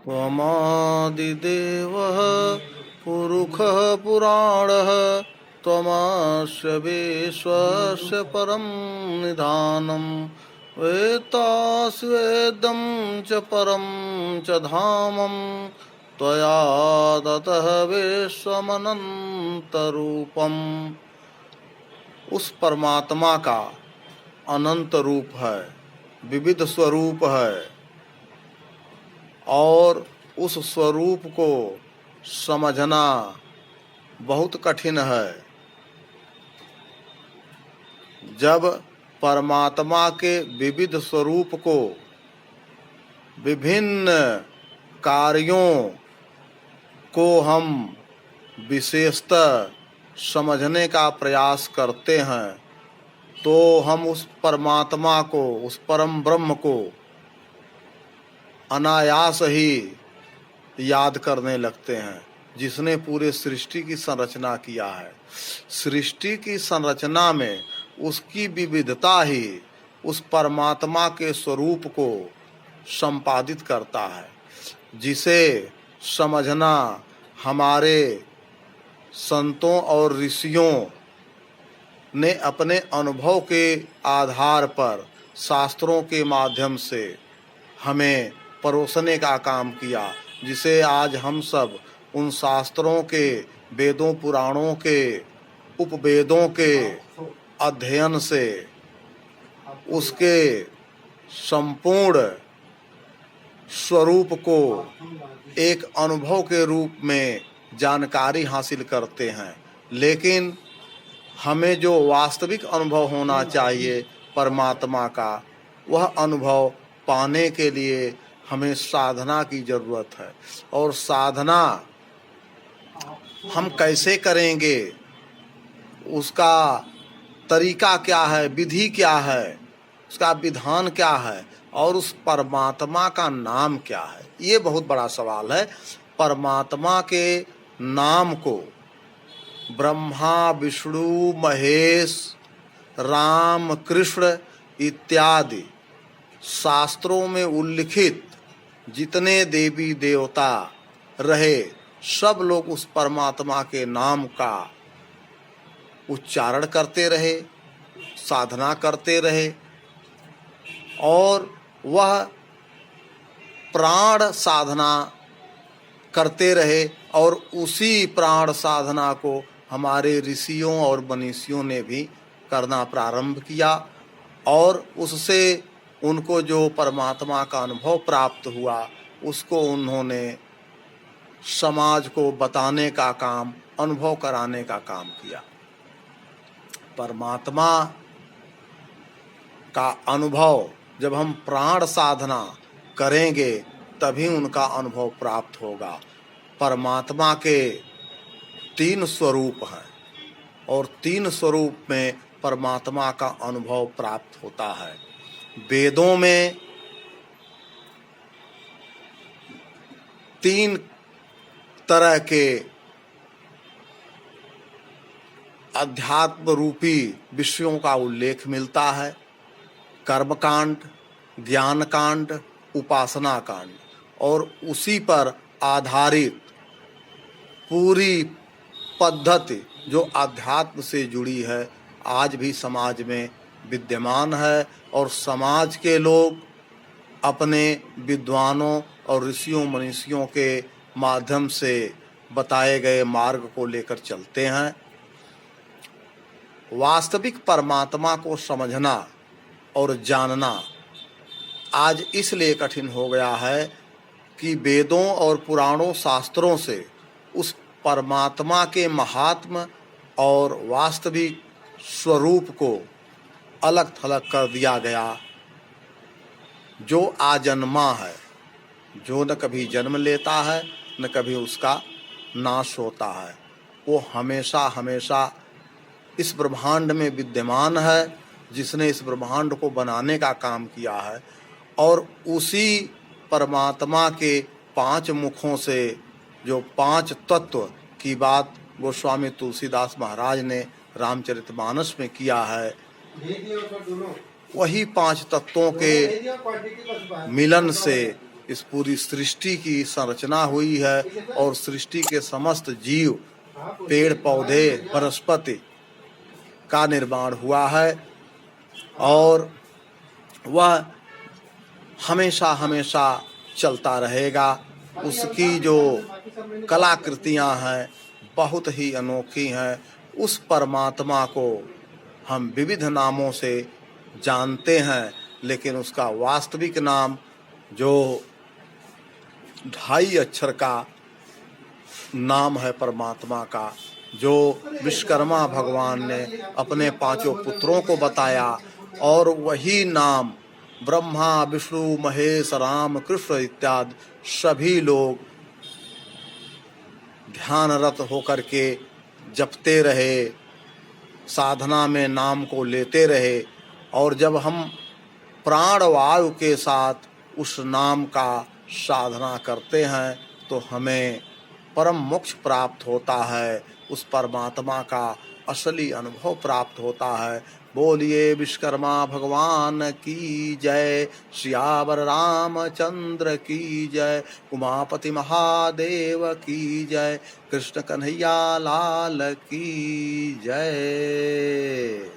त्वमादिदेवः पुरुषः पुराणः त्वमस्य विश्वस्य परं निधानम् वेत्तास्वेदं च परं च धामम् त्वया ततः विश्वमनन्तरूपम्। उस परमात्मा का अनंत रूप है, विविध स्वरूप है और उस स्वरूप को समझना बहुत कठिन है। जब परमात्मा के विविध स्वरूप को विभिन्न कार्यों को हम विशेषतः समझने का प्रयास करते हैं तो हम उस परमात्मा को, उस परम ब्रह्म को अनायास ही याद करने लगते हैं, जिसने पूरे सृष्टि की संरचना किया है। सृष्टि की संरचना में उसकी विविधता ही उस परमात्मा के स्वरूप को संपादित करता है, जिसे समझना हमारे संतों और ऋषियों ने अपने अनुभव के आधार पर शास्त्रों के माध्यम से हमें परोसने का काम किया, जिसे आज हम सब उन शास्त्रों के, वेदों पुराणों के, उपवेदों के अध्ययन से उसके संपूर्ण स्वरूप को एक अनुभव के रूप में जानकारी हासिल करते हैं। लेकिन हमें जो वास्तविक अनुभव होना चाहिए परमात्मा का, वह अनुभव पाने के लिए हमें साधना की ज़रूरत है। और साधना हम कैसे करेंगे, उसका तरीका क्या है, विधि क्या है, उसका विधान क्या है और उस परमात्मा का नाम क्या है, ये बहुत बड़ा सवाल है। परमात्मा के नाम को ब्रह्मा, विष्णु, महेश, राम, कृष्ण इत्यादि शास्त्रों में उल्लिखित जितने देवी देवता रहे, सब लोग उस परमात्मा के नाम का उच्चारण करते रहे, साधना करते रहे और वह प्राण साधना करते रहे। और उसी प्राण साधना को हमारे ऋषियों और मनीषियों ने भी करना प्रारंभ किया और उससे उनको जो परमात्मा का अनुभव प्राप्त हुआ, उसको उन्होंने समाज को बताने का काम, अनुभव कराने का काम किया। परमात्मा का अनुभव जब हम प्राण साधना करेंगे तभी उनका अनुभव प्राप्त होगा। परमात्मा के 3 स्वरूप हैं और 3 स्वरूप में परमात्मा का अनुभव प्राप्त होता है। वेदों में 3 तरह के अध्यात्म रूपी विषयों का उल्लेख मिलता है: कर्मकांड, ज्ञान कांड, उपासना कांड। और उसी पर आधारित पूरी पद्धति जो अध्यात्म से जुड़ी है, आज भी समाज में विद्यमान है और समाज के लोग अपने विद्वानों और ऋषियों मनीषियों के माध्यम से बताए गए मार्ग को लेकर चलते हैं। वास्तविक परमात्मा को समझना और जानना आज इसलिए कठिन हो गया है कि वेदों और पुराणों शास्त्रों से उस परमात्मा के महात्म और वास्तविक स्वरूप को अलग थलग कर दिया गया। जो आजन्मा है, जो न कभी जन्म लेता है न कभी उसका नाश होता है, वो हमेशा हमेशा इस ब्रह्मांड में विद्यमान है, जिसने इस ब्रह्मांड को बनाने का काम किया है। और उसी परमात्मा के 5 मुखों से जो 5 तत्व की बात गोस्वामी तुलसीदास महाराज ने रामचरितमानस में किया है, वही 5 तत्वों के मिलन से इस पूरी सृष्टि की संरचना हुई है और सृष्टि के समस्त जीव, पेड़ पौधे, वनस्पति का निर्माण हुआ है और वह हमेशा हमेशा चलता रहेगा। उसकी जो कलाकृतियाँ हैं बहुत ही अनोखी हैं। उस परमात्मा को हम विविध नामों से जानते हैं, लेकिन उसका वास्तविक नाम जो 2.5 अक्षर का नाम है परमात्मा का, जो विश्वकर्मा भगवान ने अपने 5 पुत्रों को बताया, और वही नाम ब्रह्मा विष्णु महेश राम कृष्ण इत्यादि सभी लोग ध्यानरत होकर के जपते रहे, साधना में नाम को लेते रहे। और जब हम प्राणवायु के साथ उस नाम का साधना करते हैं तो हमें परम मोक्ष प्राप्त होता है, उस परमात्मा का असली अनुभव प्राप्त होता है। बोलिए विश्वकर्मा भगवान की जय, सियावर रामचंद्र की जय, उमापति महादेव की जय, कृष्ण कन्हैया लाल की जय।